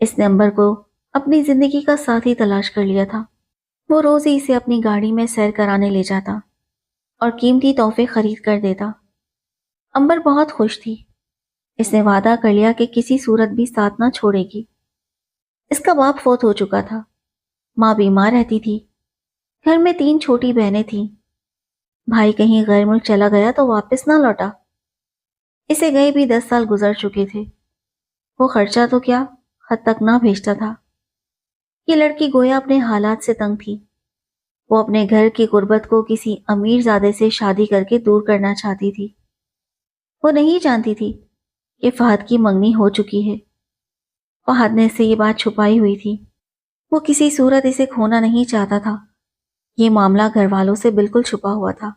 اس نے امبر کو اپنی زندگی کا ساتھی تلاش کر لیا تھا۔ وہ روز ہی اسے اپنی گاڑی میں سیر کرانے لے جاتا اور قیمتی تحفے خرید کر دیتا۔ امبر بہت خوش تھی۔ اس نے وعدہ کر لیا کہ کسی صورت بھی ساتھ نہ چھوڑے گی۔ اس کا باپ فوت ہو چکا تھا، ماں بیمار رہتی تھی، گھر میں 3 چھوٹی بہنیں تھیں۔ بھائی کہیں غیر ملک چلا گیا تو واپس نہ لوٹا۔ اسے گئے بھی 10 سال گزر چکے تھے۔ وہ خرچہ تو کیا، خط تک نہ بھیجتا تھا۔ یہ لڑکی گویا اپنے حالات سے تنگ تھی۔ وہ اپنے گھر کی غربت کو کسی امیر زادے سے شادی کر کے دور کرنا چاہتی تھی۔ وہ نہیں جانتی تھی کہ فہد کی منگنی ہو چکی ہے۔ فہد نے اس سے یہ بات چھپائی ہوئی تھی۔ وہ کسی صورت اسے کھونا نہیں چاہتا تھا۔ یہ معاملہ گھر والوں سے بالکل چھپا ہوا تھا۔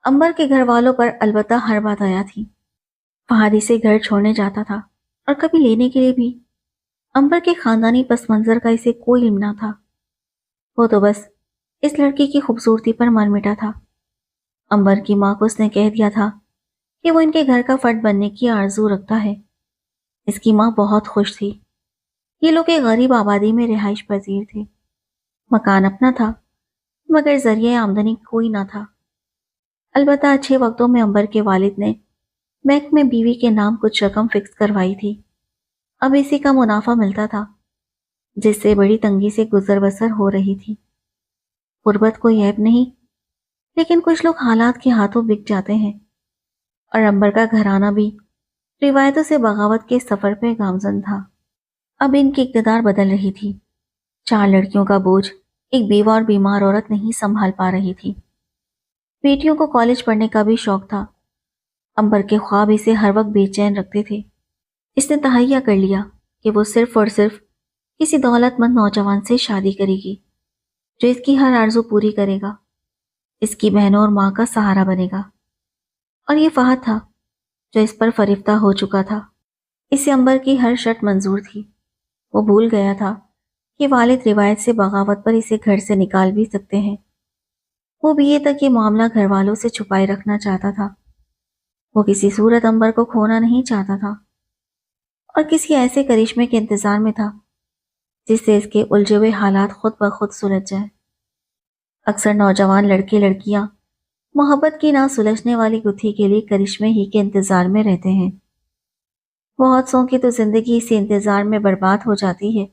امبر کے گھر والوں پر البتہ ہر بات آیا تھی۔ فہد اسے گھر چھوڑنے جاتا تھا اور کبھی لینے کے لیے بھی۔ امبر کے خاندانی پس منظر کا اسے کوئی علم نہ تھا۔ وہ تو بس اس لڑکی کی خوبصورتی پر مر مٹا تھا۔ امبر کی ماں کو اس نے کہہ دیا تھا کہ وہ ان کے گھر کا فرد بننے کی آرزو رکھتا ہے۔ اس کی ماں بہت خوش تھی۔ یہ لوگ ایک غریب آبادی میں رہائش پذیر تھے۔ مکان اپنا تھا مگر ذریعہ آمدنی کوئی نہ تھا۔ البتہ اچھے وقتوں میں امبر کے والد نے بینک میں بیوی کے نام کچھ رقم فکس کروائی تھی۔ اب اسی کا منافع ملتا تھا جس سے بڑی تنگی سے گزر بسر ہو رہی تھی۔ غربت کوئی عیب نہیں، لیکن کچھ لوگ حالات کے ہاتھوں بک جاتے ہیں، اور امبر کا گھرانہ بھی روایتوں سے بغاوت کے سفر پہ گامزن تھا۔ اب ان کی اقتدار بدل رہی تھی۔ 4 لڑکیوں کا بوجھ ایک بیوہ اور بیمار عورت نہیں سنبھال پا رہی تھی۔ بیٹیوں کو کالج پڑھنے کا بھی شوق تھا۔ امبر کے خواب اسے ہر وقت بے چین رکھتے تھے۔ اس نے تہیہ کر لیا کہ وہ صرف اور صرف کسی دولت مند نوجوان سے شادی کرے گی جو اس کی ہر آرزو پوری کرے گا، اس کی بہنوں اور ماں کا سہارا بنے گا۔ اور یہ فہد تھا جو اس پر فریفتہ ہو چکا تھا۔ اسے امبر کی ہر شرط منظور تھی۔ وہ بھول گیا تھا کہ والد روایت سے بغاوت پر اسے گھر سے نکال بھی سکتے ہیں۔ وہ بھی یہ تک یہ معاملہ گھر والوں سے چھپائے رکھنا چاہتا تھا۔ وہ کسی صورت امبر کو کھونا نہیں چاہتا تھا اور کسی ایسے کرشمے کے انتظار میں تھا جس سے اس کے الجھے ہوئے حالات خود بخود سلجھ جائیں۔ اکثر نوجوان لڑکے لڑکیاں محبت کی نہ سلجھنے والی گتھی کے لیے کرشمے ہی کے انتظار میں رہتے ہیں۔ بہت سو کی تو زندگی اسی انتظار میں برباد ہو جاتی ہے،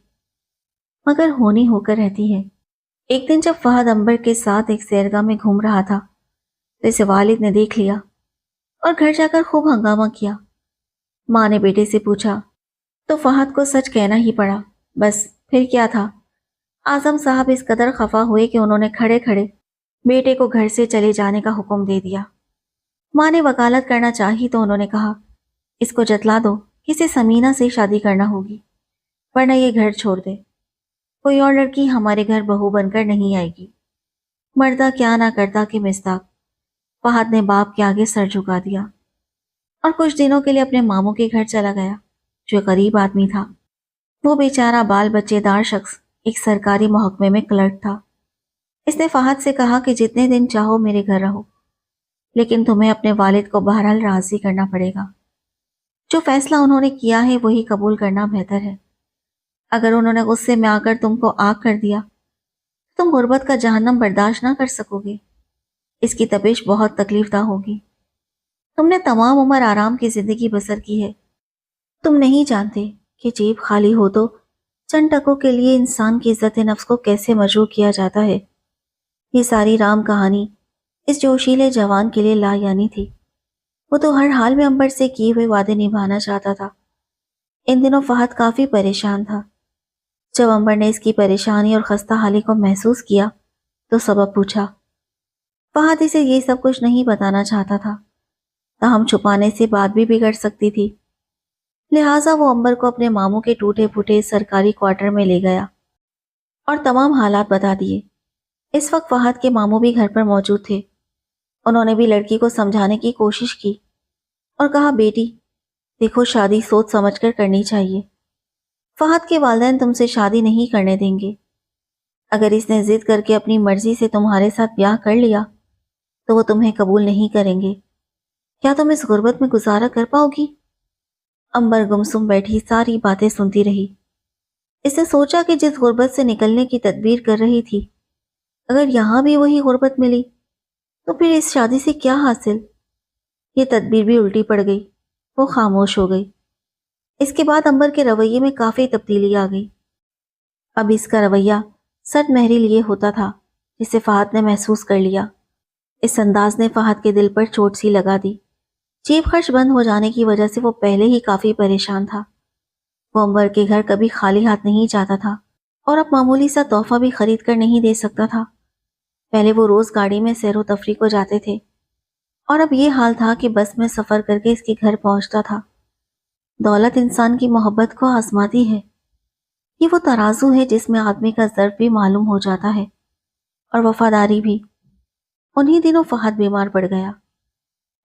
مگر ہونی ہو کر رہتی ہے۔ ایک دن جب فہد امبر کے ساتھ ایک سیرگاہ میں گھوم رہا تھا تو اسے والد نے دیکھ لیا اور گھر جا کر خوب ہنگامہ کیا۔ ماں نے بیٹے سے پوچھا تو فہد کو سچ کہنا ہی پڑا۔ بس پھر کیا تھا، اعظم صاحب اس قدر خفا ہوئے کہ انہوں نے کھڑے کھڑے بیٹے کو گھر سے چلے جانے کا حکم دے دیا۔ ماں نے وکالت کرنا چاہی تو انہوں نے کہا، اس کو جتلا دو، کسی سمینہ سے شادی کرنا ہوگی ورنہ یہ گھر چھوڑ دے۔ کوئی اور لڑکی ہمارے گھر بہو بن کر نہیں آئے گی۔ مردہ کیا نہ کرتا کہ مصداق۔ فہد نے باپ کے آگے سر جھکا دیا اور کچھ دنوں کے لیے اپنے ماموں کے گھر چلا گیا جو غریب آدمی تھا۔ وہ بیچارہ بال بچے دار شخص ایک سرکاری محکمے میں کلرک تھا۔ اس نے فہد سے کہا کہ جتنے دن چاہو میرے گھر رہو، لیکن تمہیں اپنے والد کو بہرحال راضی کرنا پڑے گا۔ جو فیصلہ انہوں نے کیا ہے وہی قبول کرنا بہتر ہے۔ اگر انہوں نے غصے میں آ کر تم کو آگ کر دیا تم غربت کا جہنم برداشت نہ کر سکو گے۔ اس کی تپش بہت تکلیف دہ ہوگی۔ تم نے تمام عمر آرام کی زندگی بسر کی ہے۔ تم نہیں جانتے کہ جیب خالی ہو تو چند ٹکوں کے لیے انسان کی عزت نفس کو کیسے مجروح کیا جاتا ہے۔ یہ ساری رام کہانی اس جوشیلے جوان کے لیے لا یعنی تھی۔ وہ تو ہر حال میں امبر سے کیے ہوئے وعدے نبھانا چاہتا تھا۔ ان دنوں فہد کافی پریشان تھا۔ جب امبر نے اس کی پریشانی اور خستہ حالی کو محسوس کیا تو سبب پوچھا۔ فہد اسے یہ سب کچھ نہیں بتانا چاہتا تھا، تاہم چھپانے سے بات بھی بگڑ سکتی تھی۔ لہٰذا وہ امبر کو اپنے ماموں کے ٹوٹے پھوٹے سرکاری کوارٹر میں لے گیا اور تمام حالات بتا دیے۔ اس وقت فہد کے ماموں بھی گھر پر موجود تھے۔ انہوں نے بھی لڑکی کو سمجھانے کی کوشش کی اور کہا، بیٹی دیکھو، شادی سوچ سمجھ کر کرنی چاہیے۔ فہد کے والدین تم سے شادی نہیں کرنے دیں گے۔ اگر اس نے ضد کر کے اپنی مرضی سے تمہارے ساتھ بیاہ کر لیا تو وہ تمہیں قبول نہیں کریں گے۔ کیا تم اس غربت میں گزارا کر پاؤ گی؟ امبر گمسم بیٹھی ساری باتیں سنتی رہی۔ اس نے سوچا کہ جس غربت سے نکلنے کی تدبیر کر رہی تھی، اگر یہاں بھی وہی غربت ملی تو پھر اس شادی سے کیا حاصل؟ یہ تدبیر بھی الٹی پڑ گئی۔ وہ خاموش ہو گئی۔ اس کے بعد امبر کے رویے میں کافی تبدیلی آ گئی۔ اب اس کا رویہ سٹ مہری لیے ہوتا تھا، جسے فہد نے محسوس کر لیا۔ اس انداز نے فہد کے دل پر چوٹ سی لگا دی۔ جیب خرچ بند ہو جانے کی وجہ سے وہ پہلے ہی کافی پریشان تھا۔ وہ امبر کے گھر کبھی خالی ہاتھ نہیں جاتا تھا اور اب معمولی سا تحفہ بھی خرید کر نہیں دے سکتا تھا۔ پہلے وہ روز گاڑی میں سیر و تفریح کو جاتے تھے اور اب یہ حال تھا کہ بس میں سفر کر کے اس کے گھر پہنچتا تھا۔ دولت انسان کی محبت کو آزماتی ہے۔ یہ وہ ترازو ہے جس میں آدمی کا ضرف بھی معلوم ہو جاتا ہے اور وفاداری بھی۔ انہی دنوں فہد بیمار پڑ گیا۔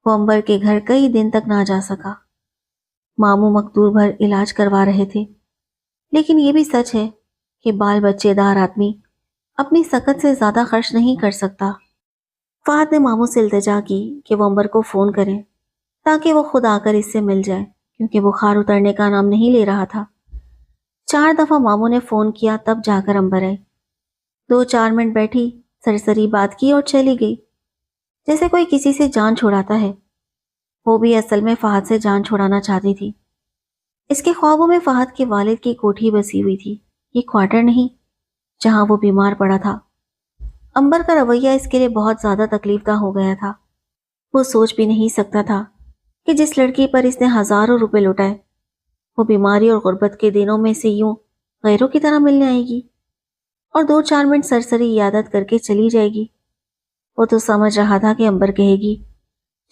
وہ امبر کے گھر کئی دن تک نہ جا سکا۔ ماموں مقدور بھر علاج کروا رہے تھے، لیکن یہ بھی سچ ہے کہ بال بچے دار آدمی اپنی سکت سے زیادہ خرچ نہیں کر سکتا۔ فہد نے ماموں سے التجا کی کہ وہ امبر کو فون کریں تاکہ وہ خود آ کر اس سے مل جائے، کیونکہ بخار اترنے کا نام نہیں لے رہا تھا۔ 4 دفعہ ماموں نے فون کیا، تب جا کر امبر آئی۔ 2-4 منٹ بیٹھی، سرسری بات کی اور چلی گئی، جیسے کوئی کسی سے جان چھڑاتا ہے۔ وہ بھی اصل میں فہد سے جان چھڑانا چاہتی تھی۔ اس کے خوابوں میں فہد کے والد کی کوٹھی بسی ہوئی تھی، یہ کوارٹر نہیں جہاں وہ بیمار پڑا تھا۔ امبر کا رویہ اس کے لیے بہت زیادہ تکلیف دہ ہو گیا تھا۔ وہ سوچ بھی نہیں سکتا تھا کہ جس لڑکی پر اس نے ہزاروں روپے لوٹائے، وہ بیماری اور غربت کے دنوں میں سے یوں غیروں کی طرح ملنے آئے گی اور 2-4 منٹ سرسری عیادت کر کے چلی جائے گی۔ وہ تو سمجھ رہا تھا کہ امبر کہے گی،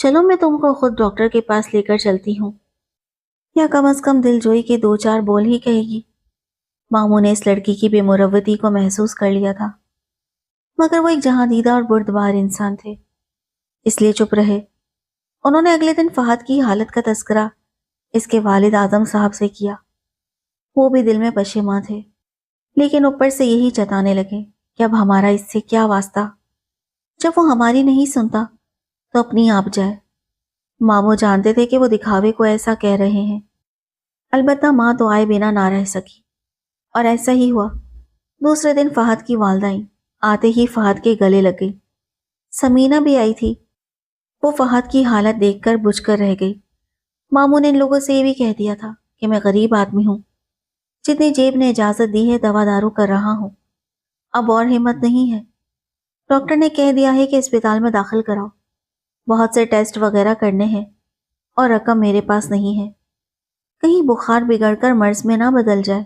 چلو میں تم کو خود ڈاکٹر کے پاس لے کر چلتی ہوں، یا کم از کم دل جوئی کے 2-4 بول ہی کہے گی۔ ماموں نے اس لڑکی کی بے مروتی کو محسوس کر لیا تھا، مگر وہ ایک جہاں دیدہ اور بردبار انسان تھے، اس لیے چپ رہے۔ انہوں نے اگلے دن فہد کی حالت کا تذکرہ اس کے والد اعظم صاحب سے کیا۔ وہ بھی دل میں پشیماں تھے، لیکن اوپر سے یہی جتانے لگے کہ اب ہمارا اس سے کیا واسطہ، جب وہ ہماری نہیں سنتا تو اپنی آپ جائے۔ ماموں جانتے تھے کہ وہ دکھاوے کو ایسا کہہ رہے ہیں، البتہ ماں تو آئے بنا نہ رہ سکی، اور ایسا ہی ہوا۔ دوسرے دن فہد کی والدہ آئیں، آتے ہی فہد کے گلے لگ گئی۔ سمینہ بھی آئی تھی۔ وہ فہد کی حالت دیکھ کر بجھ کر رہ گئی۔ ماموں نے ان لوگوں سے یہ بھی کہہ دیا تھا کہ میں غریب آدمی ہوں، جتنی جیب نے اجازت دی ہے دوا دارو کر رہا ہوں، اب اور ہمت نہیں ہے۔ ڈاکٹر نے کہہ دیا ہے کہ اسپتال میں داخل کراؤ، بہت سے ٹیسٹ وغیرہ کرنے ہیں، اور رقم میرے پاس نہیں ہے، کہیں بخار بگڑ کر مرض میں نہ بدل جائے۔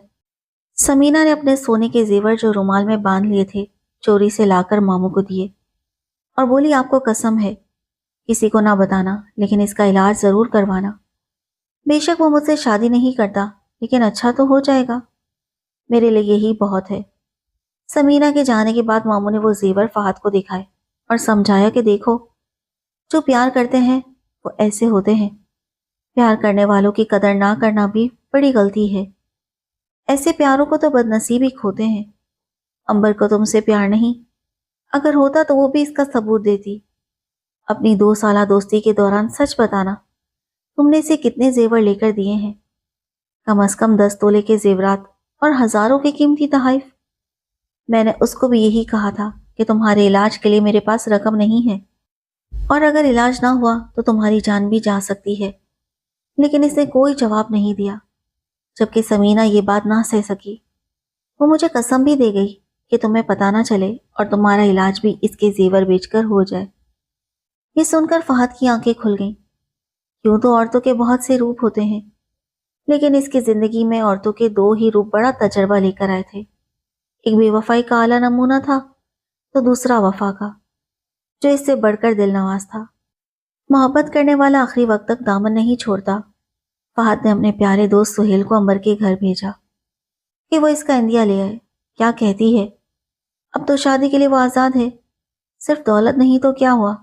سمینہ نے اپنے سونے کے زیور جو رومال میں باندھ لیے تھے چوری سے لا کر ماموں کو دیے اور بولی، آپ کو قسم ہے کسی کو نہ بتانا، لیکن اس کا علاج ضرور کروانا۔ بے شک وہ مجھ سے شادی نہیں کرتا، لیکن اچھا تو ہو جائے گا، میرے لیے یہی بہت ہے۔ سمینہ کے جانے کے بعد ماموں نے وہ زیور فہد کو دکھائے اور سمجھایا کہ دیکھو، جو پیار کرتے ہیں وہ ایسے ہوتے ہیں، پیار کرنے والوں کی قدر نہ کرنا بھی بڑی غلطی ہے، ایسے پیاروں کو تو بد نصیب ہی کھوتے ہیں۔ امبر کو تم سے پیار نہیں، اگر ہوتا تو وہ بھی اس کا ثبوت دیتی۔ اپنی 2 سالہ دوستی کے دوران سچ بتانا، تم نے اسے کتنے زیور لے کر دیے ہیں؟ کم از کم 10 تولے کے زیورات اور ہزاروں کے قیمتی تحائف۔ میں نے اس کو بھی یہی کہا تھا کہ تمہارے علاج کے لیے میرے پاس رقم نہیں ہے، اور اگر علاج نہ ہوا تو تمہاری جان بھی جا سکتی ہے، لیکن اس نے کوئی جواب نہیں دیا۔ جبکہ سمینہ یہ بات نہ سہ سکی، وہ مجھے قسم بھی دے گئی کہ تمہیں پتہ نہ چلے اور تمہارا علاج بھی اس کے زیور بیچ کر ہو جائے۔ یہ سن کر فہد کی آنکھیں کھل گئیں۔ کیوں تو عورتوں کے بہت سے روپ ہوتے ہیں، لیکن اس کی زندگی میں عورتوں کے 2 ہی روپ بڑا تجربہ لے کر آئے تھے۔ ایک بے وفائی کا اعلیٰ نمونہ تھا، تو دوسرا وفا کا، جو اس سے بڑھ کر دل نواز تھا۔ محبت کرنے والا آخری وقت تک دامن نہیں چھوڑتا۔ فہد نے اپنے پیارے دوست سہیل کو امبر کے گھر بھیجا کہ وہ اس کا عندیہ لے آئے۔ کیا کہتی ہے؟ اب تو شادی کے لیے وہ آزاد ہے، صرف دولت نہیں تو کیا ہوا؟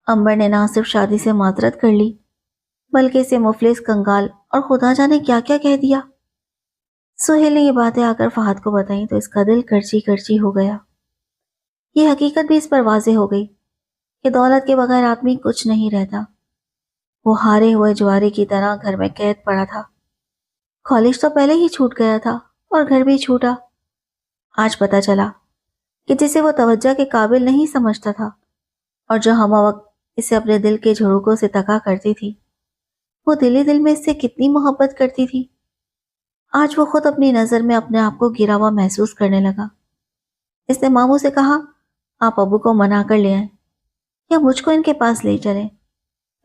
امبر نے نہ صرف شادی سے معذرت کر لی، بلکہ اسے مفلس، کنگال اور خدا جانے کیا کیا کہہ دیا۔ سہیل نے یہ باتیں آ کر فہد کو بتائیں تو اس کا دل کرچی کرچی ہو گیا۔ یہ حقیقت بھی اس پر واضح ہو گئی کہ دولت کے بغیر آدمی کچھ نہیں رہتا۔ وہ ہارے ہوئے جوارے کی طرح گھر میں قید پڑا تھا۔ کالج تو پہلے ہی چھوٹ گیا تھا اور گھر بھی چھوٹا۔ آج پتہ چلا کہ جسے وہ توجہ کے قابل نہیں سمجھتا تھا اور جو ہمہ وقت اسے اپنے دل کے جھڑوکوں سے تکا کرتی تھی، وہ دل ہی دل میں اس سے کتنی محبت کرتی تھی۔ آج وہ خود اپنی نظر میں اپنے آپ کو گرا ہوا محسوس کرنے لگا۔ اس نے ماموں سے کہا، آپ ابو کو منا کر لے آئیں یا مجھ کو ان کے پاس لے چلیں،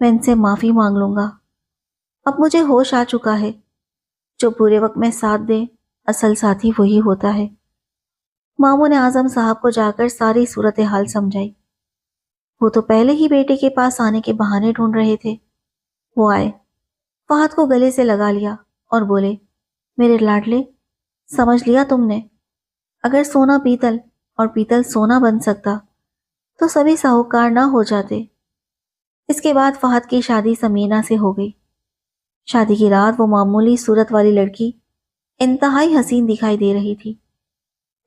میں ان سے معافی مانگ لوں گا۔ اب مجھے ہوش آ چکا ہے، جو برے وقت میں ساتھ دے اصل ساتھی وہی ہوتا ہے۔ ماموں نے اعظم صاحب کو جا کر ساری صورتحال سمجھائی۔ وہ تو پہلے ہی بیٹے کے پاس آنے کے بہانے ڈھونڈ رہے تھے۔ وہ آئے، فہد کو گلے سے لگا لیا اور بولے، میرے لاڈلے، سمجھ لیا تم نے؟ اگر سونا پیتل اور پیتل سونا بن سکتا تو سبھی ساہوکار نہ ہو جاتے۔ اس کے بعد فہد کی شادی سمینہ سے ہو گئی۔ شادی کی رات وہ معمولی صورت والی لڑکی انتہائی حسین دکھائی دے رہی تھی،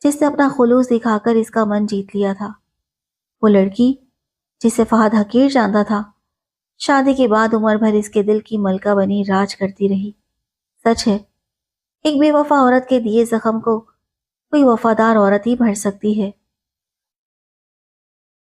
جس نے اپنا خلوص دکھا کر اس کا من جیت لیا تھا۔ وہ لڑکی جسے فہد حقیر جانتا تھا، شادی کے بعد عمر بھر اس کے دل کی ملکہ بنی راج کرتی رہی۔ سچ ہے، ایک بے وفا عورت کے دیے زخم کو کوئی وفادار عورت ہی بھر سکتی ہے۔